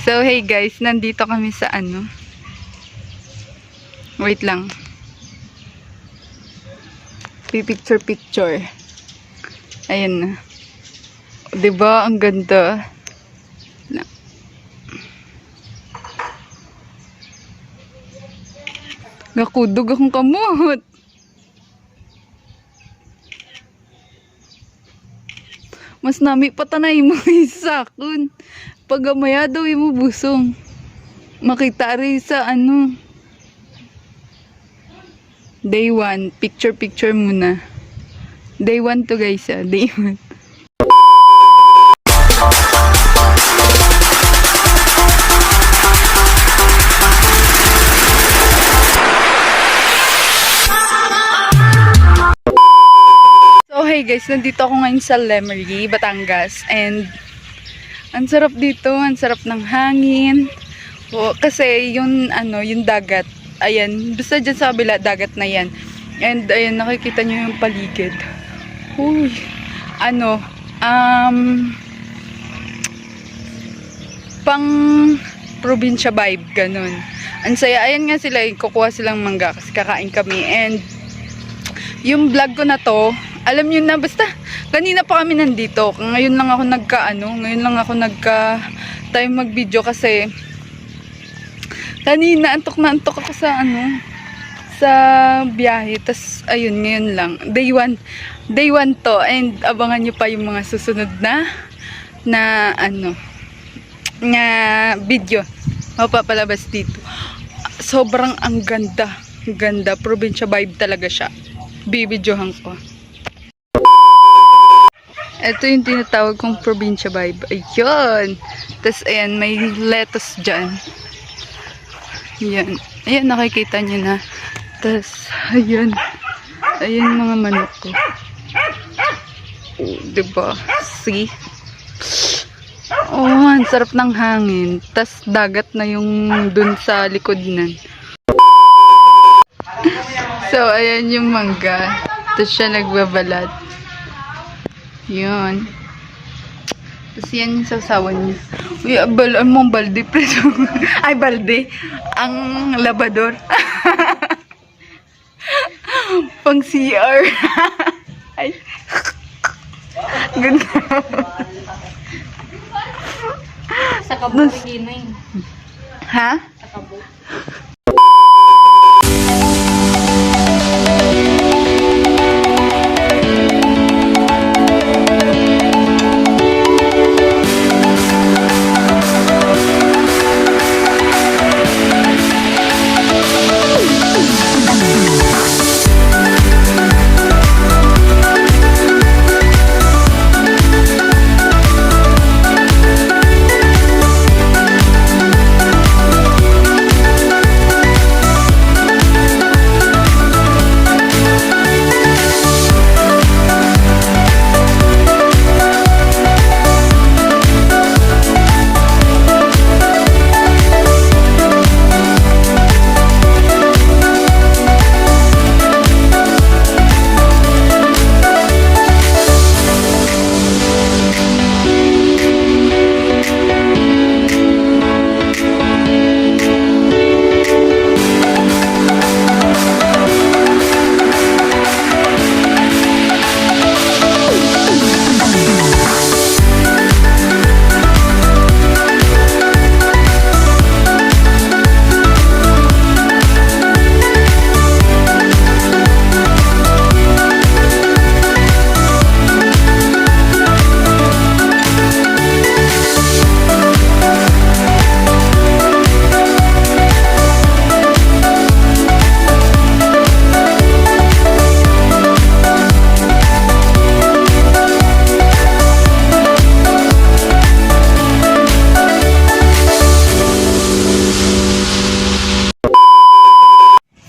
So, hey guys, nandito kami sa ano. Wait lang. Picture. Ayan na. Diba? Ang ganda. Nakudog akong kamot. Mas nami patanay mo isakon. Pagamaya daw mo busong. Makita rin sa ano. Day 1. Picture muna. Day 1 to guys Day 1. Hey guys, nandito ako ngayon sa Lemery, Batangas, and ang sarap dito, ang sarap ng hangin. Kasi yung ano, yung dagat, ayan, basta dyan sa kabila, dagat na yan. And ayan, nakikita nyo yung paligid. Uy, ano, pang probinsya vibe, ganun. Ang saya, ayan nga sila, kukuha silang mangga kasi kakain kami. And yung vlog ko na to, alam nyo na, basta kanina pa kami nandito. Ngayon lang ako nagka-time mag-video kasi kanina antok ako sa ano, sa biyahe. Tas ayun, ngayon lang. Day 1 to, and abangan nyo pa yung mga susunod na ano, na video mapapalabas dito. Sobrang ang ganda, probinsya vibe talaga siya. Bibidyohan ko. Ito yung tinatawag kong probinsya vibe. Ayun. Tapos, ayan, may lettuce dyan. Ayan. Ayan, nakikita nyo na. Tapos, ayan. Ayan mga manok ko. Oh, diba? See? Oh, ang sarap ng hangin. Tapos, dagat na yung dun sa likod nan. So, ayan yung mangga. Tapos siya nagbabalat. Yun. Tapos yan yung sausawan niya. Uy, mong balde, preso. Ay, balde. Ang labador. Pang CR. Ay. Ganda. Sa kabo rin. Ha? Sa kabo.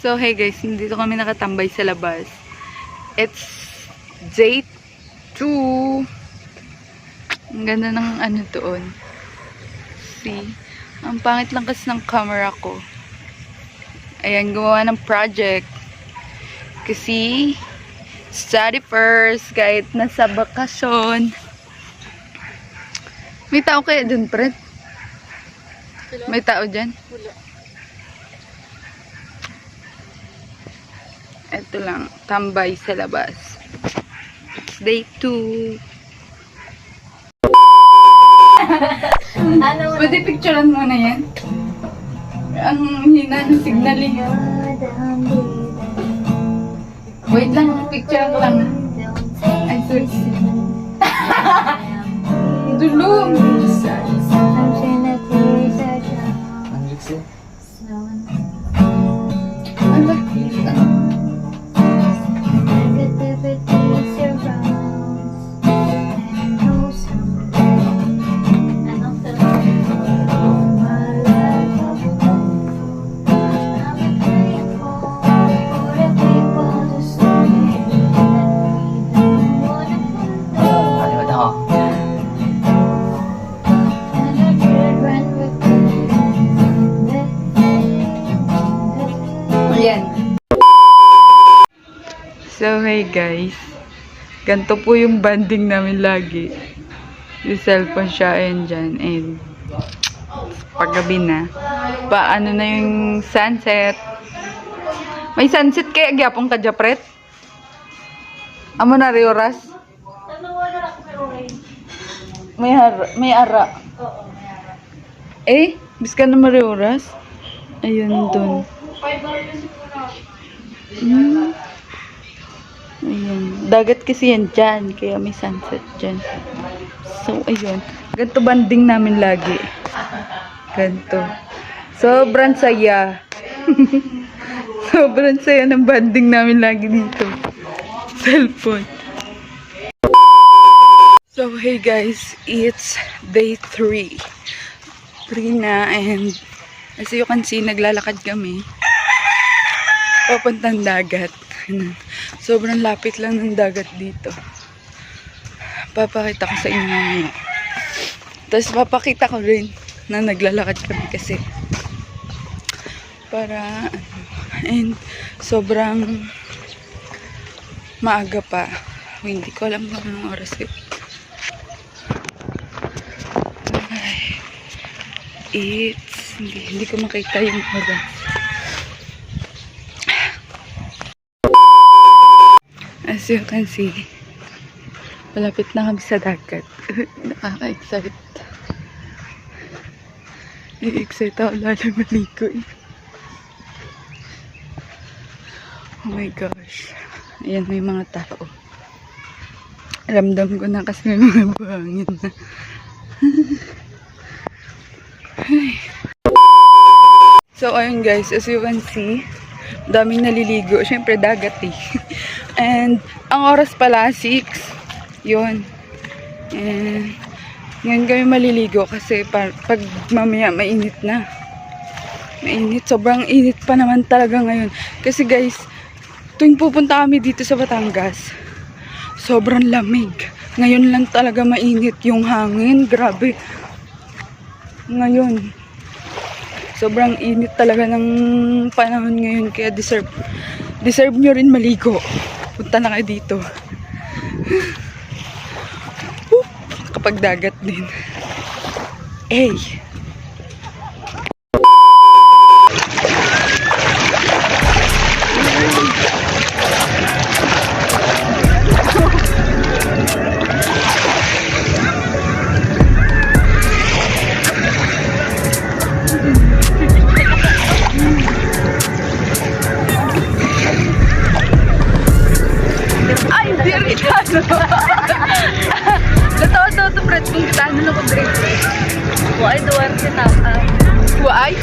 So, hey guys, dito kami nakatambay sa labas. It's day 2. Ang ganda ng ano doon. See? Ang pangit lang kasi ng camera ko. Ayan, gumawa ng project. Kasi, study first, kahit nasa bakasyon. May tao kaya dun, Fred? May tao dyan? Wala. Ito lang, tambay sa labas. It's day 2. Ano? Pwede picturean mo na yan? Ang hina ng signaling. Wait lang, picturean ko lang. Ay, sorry. Dulong! Ayan. So, hey guys. Ganito po yung banding namin lagi. Yung cellphone siya, ayan dyan. And, paggabi na. Paano na yung sunset? May sunset kaya gyapong ka, Japret? Amo na rin oras? May ara. Oo, may ara. Bis ka na rin oras? Ayun, dun. 5 hours na siguro. Ayan. Dagat kasi yan dyan. Kaya may sunset dyan. So, ayun. Ganito banding namin lagi. Ganito. Sobrang saya. Sobrang saya ng banding namin lagi dito. Cellphone. So, hey guys. It's day 3. 3 na and as you can see, naglalakad kami. Papuntang dagat. Sobrang lapit lang ng dagat dito. Papakita ko sa inyo mamaya. Tapos papakita ko rin na naglalakad kami kasi para and sobrang maaga pa. Hindi ko alam kung anong oras eh. Hindi ko makita yung oras. As you can see, malapit na kami sa dagat. Nakaka-excite. I-excite ako lalo maligo eh. Oh my gosh. Ayan, may mga tao. Ramdam ko na kasi may mga buhangin na. So, ayun guys, as you can see, daming naliligo. Siyempre, dagat eh. And, ang oras pala, 6. Yun. And, ngayon kami maliligo kasi pag mamaya mainit na. Mainit. Sobrang init pa naman talaga ngayon. Kasi guys, tuwing pupunta kami dito sa Batangas, sobrang lamig. Ngayon lang talaga mainit yung hangin. Grabe. Ngayon, sobrang init talaga ng panahon ngayon. Kaya deserve nyo rin maligo. Punta na kayo dito. Kapag dagat din. Hey! Ay, hindi rin kitano. Natawa to Fred kung kitano na ko drink. Why do I sit up? Why?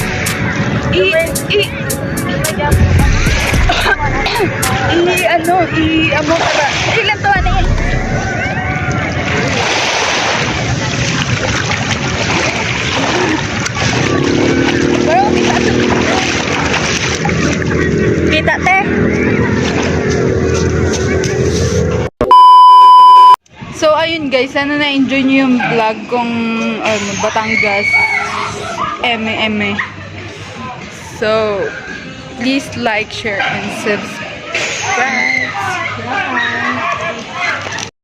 Amo ka ba? Ilan to ano yan? Pero kita te. So ayun guys, sana na-enjoy nyo yung vlog kong Batangas eme. So please like, share, and subscribe.